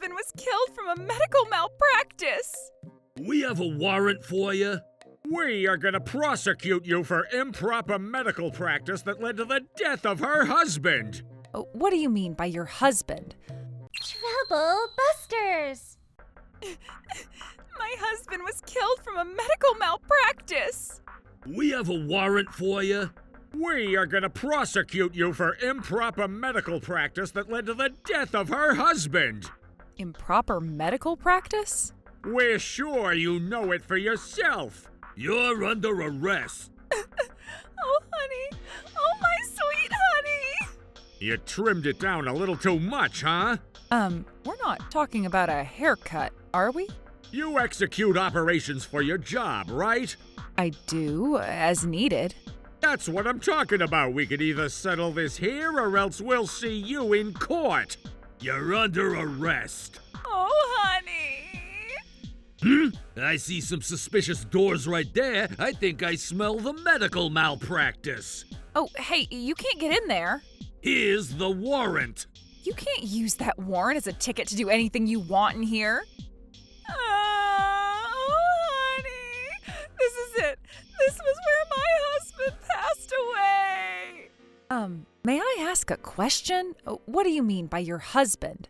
husband was killed from a medical malpractice. We have a warrant for you. We are gonna prosecute you for improper medical practice that led to the death of her husband. What do you mean by your husband? Trouble busters! My husband was killed from a medical malpractice. We have a warrant for you. We are gonna prosecute you for improper medical practice that led to the death of her husband. Improper medical practice? We're sure you know it for yourself. You're under arrest. Oh, honey. Oh, my sweet honey. You trimmed it down a little too much, huh? We're not talking about a haircut, are we? You execute operations for your job, right? I do, as needed. That's what I'm talking about. We could either settle this here or else we'll see you in court. You're under arrest. Oh, honey. I see some suspicious doors right there. I think I smell the medical malpractice. Oh, hey, you can't get in there. Here's the warrant. You can't use that warrant as a ticket to do anything you want in here. Oh, honey. This is it. This was where my husband passed away. May I ask a question? What do you mean by your husband?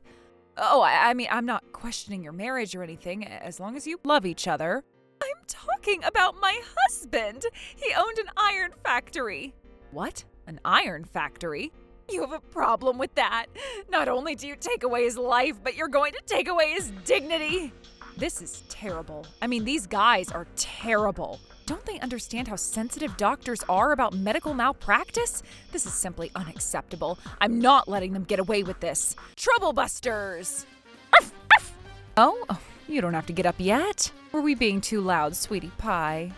Oh, I mean, I'm not questioning your marriage or anything, as long as you love each other. I'm talking about my husband. He owned an iron factory. What? An iron factory? You have a problem with that. Not only do you take away his life, but you're going to take away his dignity. This is terrible. I mean, these guys are terrible. Don't they understand how sensitive doctors are about medical malpractice? This is simply unacceptable. I'm not letting them get away with this. Trouble busters! Arf, arf. Oh, you don't have to get up yet. Were we being too loud, sweetie pie?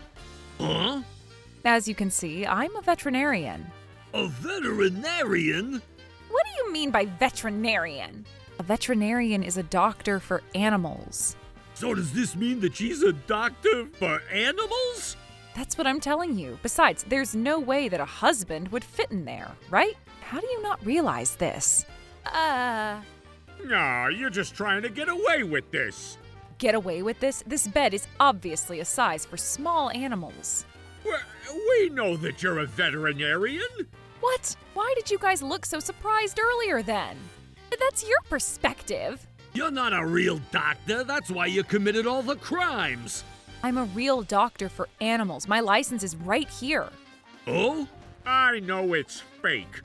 Huh? As you can see, I'm a veterinarian. A veterinarian? What do you mean by veterinarian? A veterinarian is a doctor for animals. So does this mean that she's a doctor for animals? That's what I'm telling you. Besides, there's no way that a husband would fit in there, right? How do you not realize this? No, you're just trying to get away with this. Get away with this? This bed is obviously a size for small animals. We know that you're a veterinarian. What? Why did you guys look so surprised earlier then? That's your perspective. You're not a real doctor. That's why you committed all the crimes. I'm a real doctor for animals. My license is right here. Oh? I know it's fake.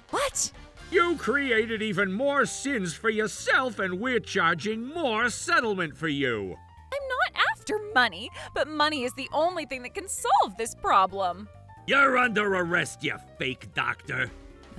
What? You created even more sins for yourself, and we're charging more settlement for you. I'm not after money, but money is the only thing that can solve this problem. You're under arrest, you fake doctor.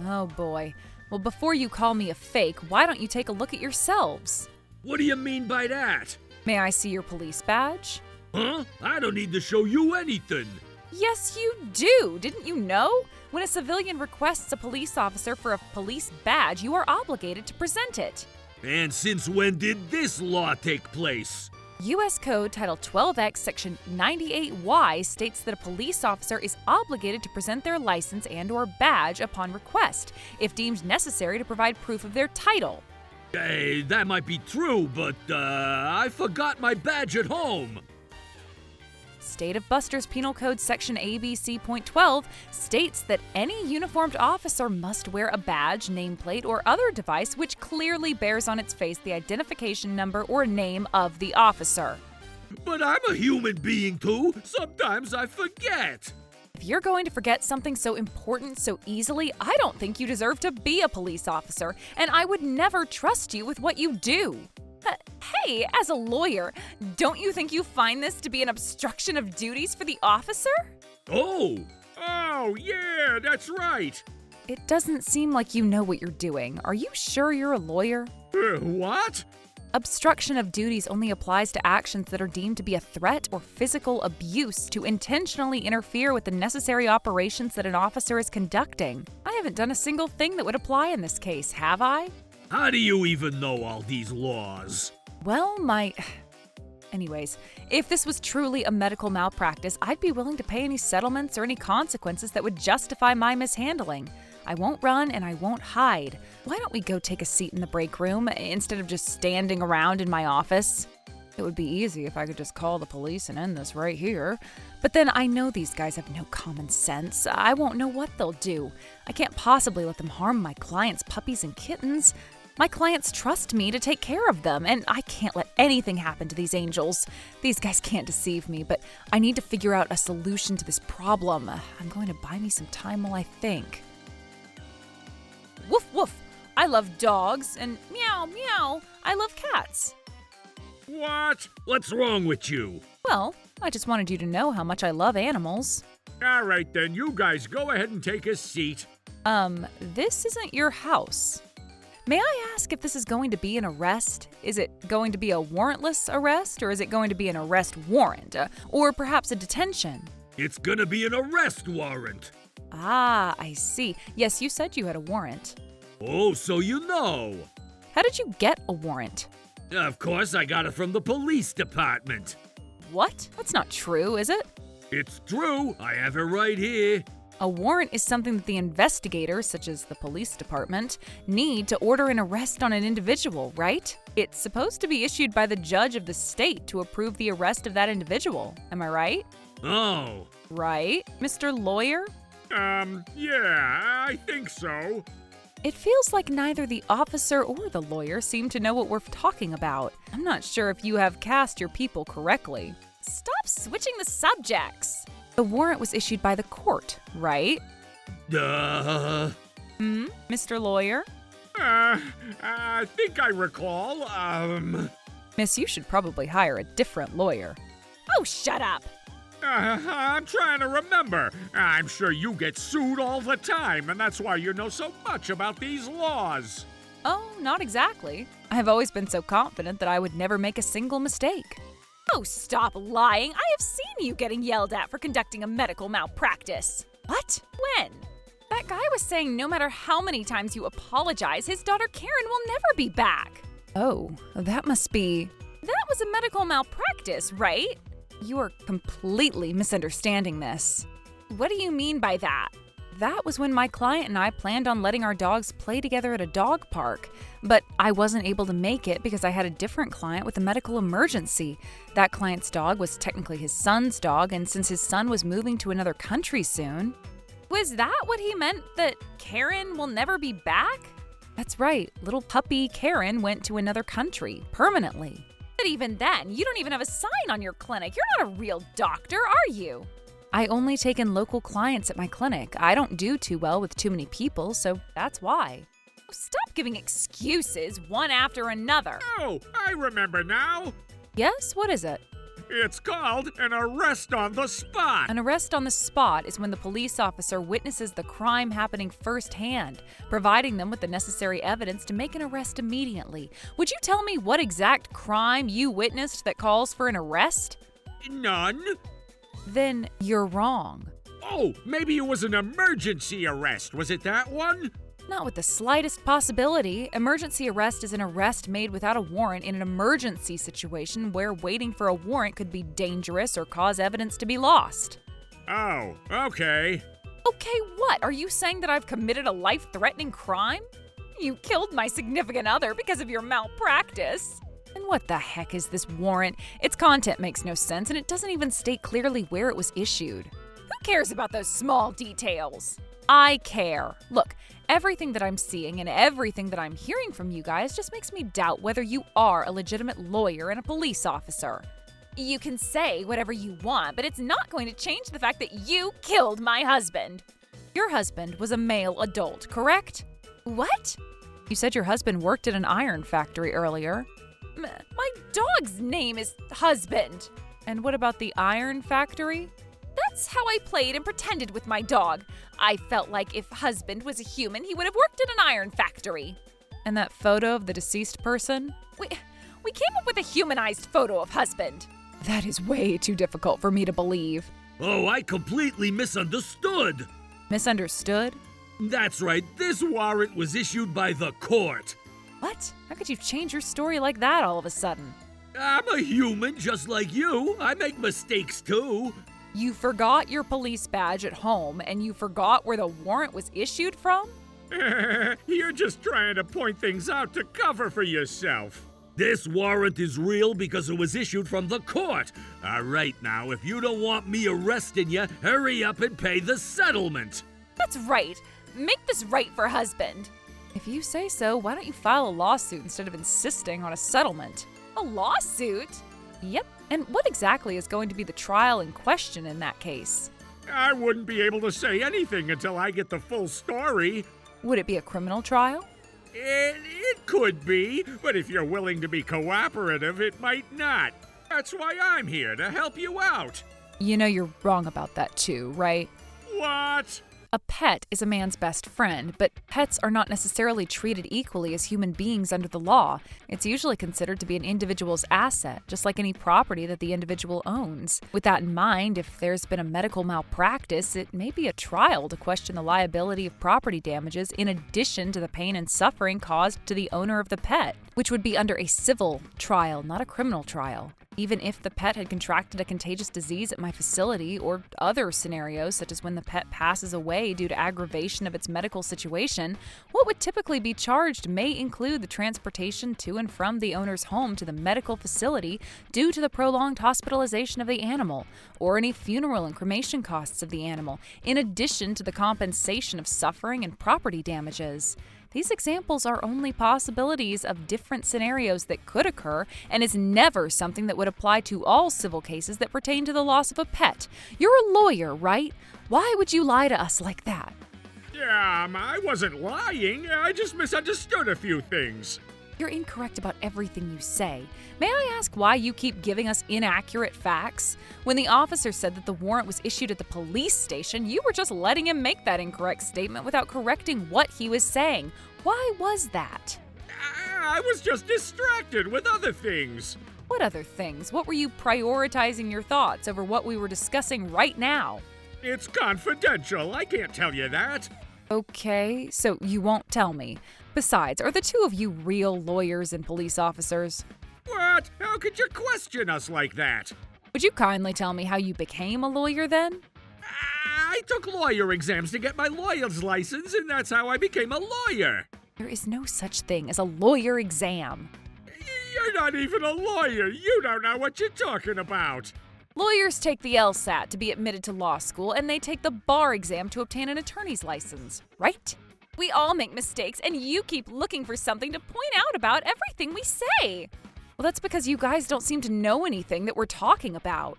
Oh boy. Well, before you call me a fake, why don't you take a look at yourselves? What do you mean by that? May I see your police badge? Huh? I don't need to show you anything. Yes, you do. Didn't you know? When a civilian requests a police officer for a police badge, you are obligated to present it. And since when did this law take place? U.S. Code Title 12X, Section 98Y states that a police officer is obligated to present their license and/or badge upon request, if deemed necessary to provide proof of their title. Hey, that might be true, but I forgot my badge at home. State of Buster's Penal Code Section ABC.12 states that any uniformed officer must wear a badge, nameplate, or other device which clearly bears on its face the identification number or name of the officer. But I'm a human being too. Sometimes I forget. If you're going to forget something so important so easily, I don't think you deserve to be a police officer, and I would never trust you with what you do. Hey, as a lawyer, don't you think you find this to be an obstruction of duties for the officer? Oh, yeah, that's right. It doesn't seem like you know what you're doing. Are you sure you're a lawyer? What? Obstruction of duties only applies to actions that are deemed to be a threat or physical abuse to intentionally interfere with the necessary operations that an officer is conducting. I haven't done a single thing that would apply in this case, have I? how do you even know all these laws? Well, Anyways, if this was truly a medical malpractice, I'd be willing to pay any settlements or any consequences that would justify my mishandling. I won't run and I won't hide. Why don't we go take a seat in the break room instead of just standing around in my office? It would be easy if I could just call the police and end this right here. But then I know these guys have no common sense. I won't know what they'll do. I can't possibly let them harm my clients' puppies and kittens. My clients trust me to take care of them, and I can't let anything happen to these angels. These guys can't deceive me, but I need to figure out a solution to this problem. I'm going to buy me some time while I think. Woof, woof. I love dogs, and meow, meow. I love cats. What? What's wrong with you? Well, I just wanted you to know how much I love animals. All right, then, you guys go ahead and take a seat. This isn't your house. May I ask if this is going to be an arrest? Is it going to be a warrantless arrest, or is it going to be an arrest warrant, or perhaps a detention? It's gonna be an arrest warrant. Ah, I see. Yes, you said you had a warrant. Oh, so you know. How did you get a warrant? Of course, I got it from the police department. What? That's not true, is it? It's true. I have it right here. A warrant is something that the investigators, such as the police department, need to order an arrest on an individual, right? It's supposed to be issued by the judge of the state to approve the arrest of that individual. Am I right? Oh. Right, Mr. Lawyer? Yeah, I think so. It feels like neither the officer or the lawyer seem to know what we're talking about. I'm not sure if you have cast your people correctly. Stop switching the subjects! The warrant was issued by the court, right? Mr. Lawyer? I think I recall, Miss, you should probably hire a different lawyer. Oh, shut up! I'm trying to remember. I'm sure you get sued all the time, and that's why you know so much about these laws. Oh, not exactly. I've always been so confident that I would never make a single mistake. Oh, stop lying! I have seen you getting yelled at for conducting a medical malpractice. What? When? That guy was saying no matter how many times you apologize, his daughter Karen will never be back. Oh, that must be... That was a medical malpractice, right? You are completely misunderstanding this. What do you mean by that? That was when my client and I planned on letting our dogs play together at a dog park, but I wasn't able to make it because I had a different client with a medical emergency. That client's dog was technically his son's dog, and since his son was moving to another country soon... Was that what he meant, that Karen will never be back? That's right, little puppy Karen went to another country, permanently. But even then, you don't even have a sign on your clinic. You're not a real doctor, are you? I only take in local clients at my clinic. I don't do too well with too many people, so that's why. Stop giving excuses one after another. Oh, I remember now. Yes, what is it? It's called an arrest on the spot. An arrest on the spot is when the police officer witnesses the crime happening firsthand, providing them with the necessary evidence to make an arrest immediately. Would you tell me what exact crime you witnessed that calls for an arrest? None. Then you're wrong. Oh, maybe it was an emergency arrest. Was it that one? Not with the slightest possibility. Emergency arrest is an arrest made without a warrant in an emergency situation where waiting for a warrant could be dangerous or cause evidence to be lost. Oh, okay. Okay, what? Are you saying that I've committed a life-threatening crime? You killed my significant other because of your malpractice. And what the heck is this warrant? Its content makes no sense, and it doesn't even state clearly where it was issued. Who cares about those small details? I care. Look, everything that I'm seeing and everything that I'm hearing from you guys just makes me doubt whether you are a legitimate lawyer and a police officer. You can say whatever you want, but it's not going to change the fact that you killed my husband. Your husband was a male adult, correct? What? You said your husband worked at an iron factory earlier. My dog's name is Husband. And what about the iron factory? That's how I played and pretended with my dog. I felt like if Husband was a human, he would have worked at an iron factory. And that photo of the deceased person? We came up with a humanized photo of Husband. That is way too difficult for me to believe. Oh, I completely misunderstood. Misunderstood? That's right, this warrant was issued by the court. What? How could you change your story like that all of a sudden? I'm a human just like you. I make mistakes too. You forgot your police badge at home and you forgot where the warrant was issued from? You're just trying to point things out to cover for yourself. This warrant is real because it was issued from the court. All right, now, if you don't want me arresting you, hurry up and pay the settlement. That's right. Make this right for husband. If you say so, why don't you file a lawsuit instead of insisting on a settlement? A lawsuit? Yep. And what exactly is going to be the trial in question in that case? I wouldn't be able to say anything until I get the full story. Would it be a criminal trial? It could be, but if you're willing to be cooperative, it might not. That's why I'm here, to help you out. You know you're wrong about that too, right? What? A pet is a man's best friend, but pets are not necessarily treated equally as human beings under the law. It's usually considered to be an individual's asset, just like any property that the individual owns. With that in mind, if there's been a medical malpractice, it may be a trial to question the liability of property damages in addition to the pain and suffering caused to the owner of the pet, which would be under a civil trial, not a criminal trial. Even if the pet had contracted a contagious disease at my facility, or other scenarios such as when the pet passes away due to aggravation of its medical situation, what would typically be charged may include the transportation to and from the owner's home to the medical facility due to the prolonged hospitalization of the animal, or any funeral and cremation costs of the animal, in addition to the compensation of suffering and property damages. These examples are only possibilities of different scenarios that could occur and is never something that would apply to all civil cases that pertain to the loss of a pet. You're a lawyer, right? Why would you lie to us like that? I wasn't lying. I just misunderstood a few things. You're incorrect about everything you say. May I ask why you keep giving us inaccurate facts? When the officer said that the warrant was issued at the police station, you were just letting him make that incorrect statement without correcting what he was saying. Why was that? I was just distracted with other things. What other things? What were you prioritizing your thoughts over what we were discussing right now? It's confidential. I can't tell you that. Okay, so you won't tell me. Besides, are the two of you real lawyers and police officers? What? How could you question us like that? Would you kindly tell me how you became a lawyer then? I took lawyer exams to get my lawyer's license, and that's how I became a lawyer. There is no such thing as a lawyer exam. You're not even a lawyer. You don't know what you're talking about. Lawyers take the LSAT to be admitted to law school, and they take the bar exam to obtain an attorney's license, right? We all make mistakes, and you keep looking for something to point out about everything we say. Well, that's because you guys don't seem to know anything that we're talking about.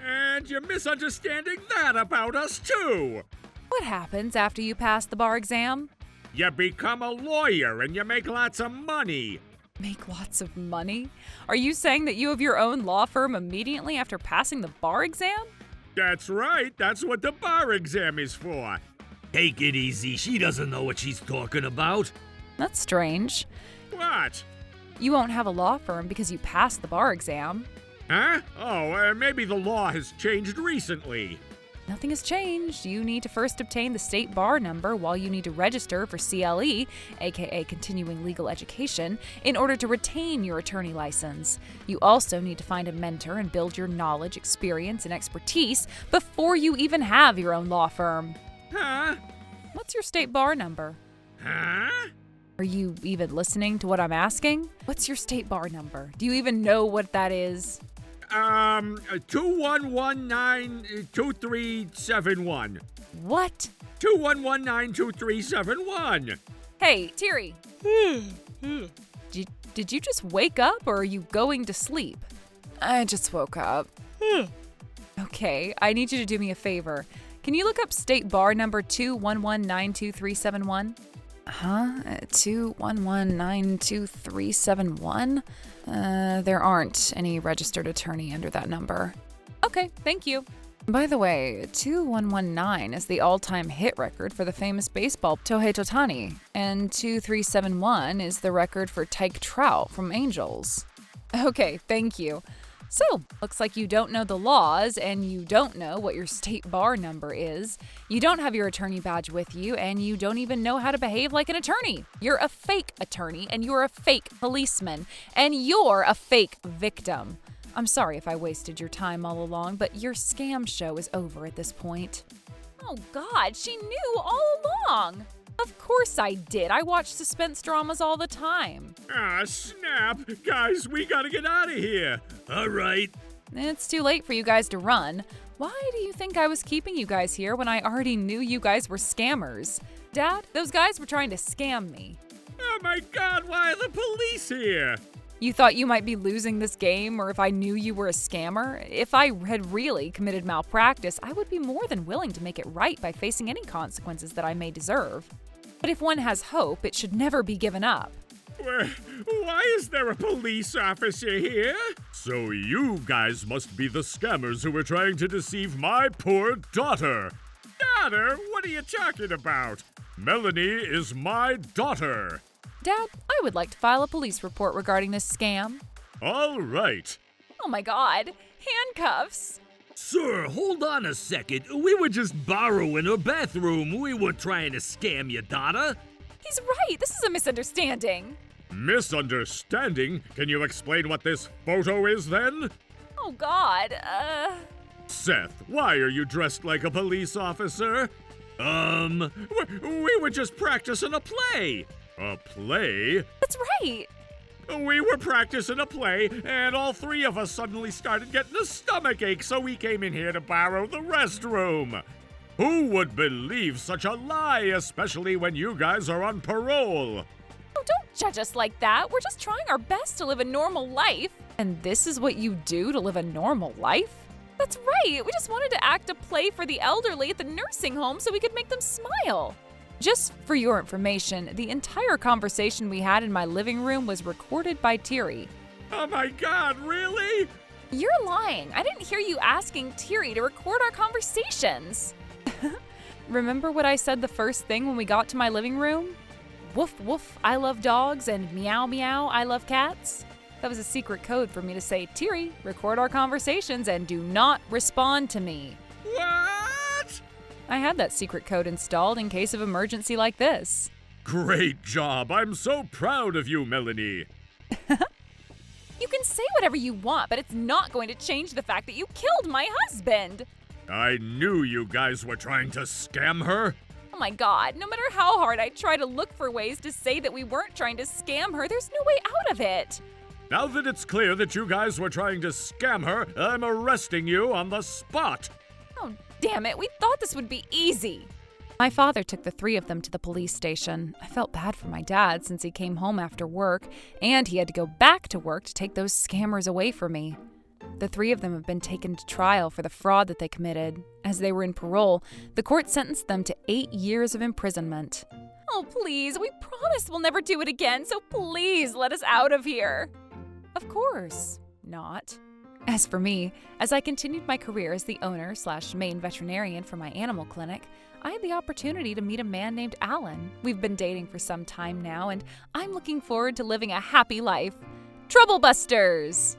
And you're misunderstanding that about us, too. What happens after you pass the bar exam? You become a lawyer, and you make lots of money. Make lots of money? Are you saying that you have your own law firm immediately after passing the bar exam? That's right. That's what the bar exam is for. Take it easy. She doesn't know what she's talking about. That's strange. What? You won't have a law firm because you passed the bar exam. Huh? Oh, maybe the law has changed recently. Nothing has changed. You need to first obtain the state bar number while you need to register for CLE, aka Continuing Legal Education, in order to retain your attorney license. You also need to find a mentor and build your knowledge, experience, and expertise before you even have your own law firm. Huh? What's your state bar number? Huh? Are you even listening to what I'm asking? What's your state bar number? Do you even know what that is? 21192371. What? 21192371. Hey, Terry. Did you just wake up or are you going to sleep? I just woke up. Okay, I need you to do me a favor. Can you look up state bar number 211-92371? Huh? 211-92371? There aren't any registered attorney under that number. Okay, thank you. By the way, 2119 is the all-time hit record for the famous baseball Tohei Totani, and 2371 is the record for Tyke Trout from Angels. Okay, thank you. So, looks like you don't know the laws, and you don't know what your state bar number is. You don't have your attorney badge with you, and you don't even know how to behave like an attorney. You're a fake attorney, and you're a fake policeman, and you're a fake victim. I'm sorry if I wasted your time all along, but your scam show is over at this point. Oh God, she knew all along. Of course I did. I watch suspense dramas all the time. Ah, snap. Guys, we gotta get out of here. All right. It's too late for you guys to run. Why do you think I was keeping you guys here when I already knew you guys were scammers? Dad, those guys were trying to scam me. Oh my God, why are the police here? You thought you might be losing this game, or if I knew you were a scammer? If I had really committed malpractice, I would be more than willing to make it right by facing any consequences that I may deserve. But if one has hope, it should never be given up. Why is there a police officer here? So you guys must be the scammers who were trying to deceive my poor daughter. Daughter? What are you talking about? Melanie is my daughter. Dad, I would like to file a police report regarding this scam. All right. Oh my God, handcuffs! Sir, hold on a second. We were just borrowing a bathroom. We weren't trying to scam your daughter. He's right, this is a misunderstanding. Misunderstanding? Can you explain what this photo is then? Oh God, Seth, why are you dressed like a police officer? We were just practicing a play. A play? That's right. We were practicing a play, and all three of us suddenly started getting a stomachache, so we came in here to borrow the restroom. Who would believe such a lie, especially when you guys are on parole? Oh, don't judge us like that. We're just trying our best to live a normal life. And this is what you do to live a normal life? That's right. We just wanted to act a play for the elderly at the nursing home so we could make them smile. Just for your information, the entire conversation we had in my living room was recorded by Thierry. Oh my God, really? You're lying. I didn't hear you asking Thierry to record our conversations. Remember what I said the first thing when we got to my living room? Woof woof, I love dogs, and meow meow, I love cats? That was a secret code for me to say, Thierry, record our conversations and do not respond to me. What? I had that secret code installed in case of emergency like this. Great job. I'm so proud of you, Melanie. You can say whatever you want, but it's not going to change the fact that you killed my husband. I knew you guys were trying to scam her. Oh my God, no matter how hard I try to look for ways to say that we weren't trying to scam her, there's no way out of it. Now that it's clear that you guys were trying to scam her, I'm arresting you on the spot. Oh, damn it, we thought this would be easy. My father took the three of them to the police station. I felt bad for my dad since he came home after work, and he had to go back to work to take those scammers away from me. The three of them have been taken to trial for the fraud that they committed. As they were in parole, the court sentenced them to 8 years of imprisonment. Oh, please, we promise we'll never do it again, so please let us out of here. Of course not. As for me, as I continued my career as the owner/main veterinarian for my animal clinic, I had the opportunity to meet a man named Alan. We've been dating for some time now, and I'm looking forward to living a happy life. Trouble Busters!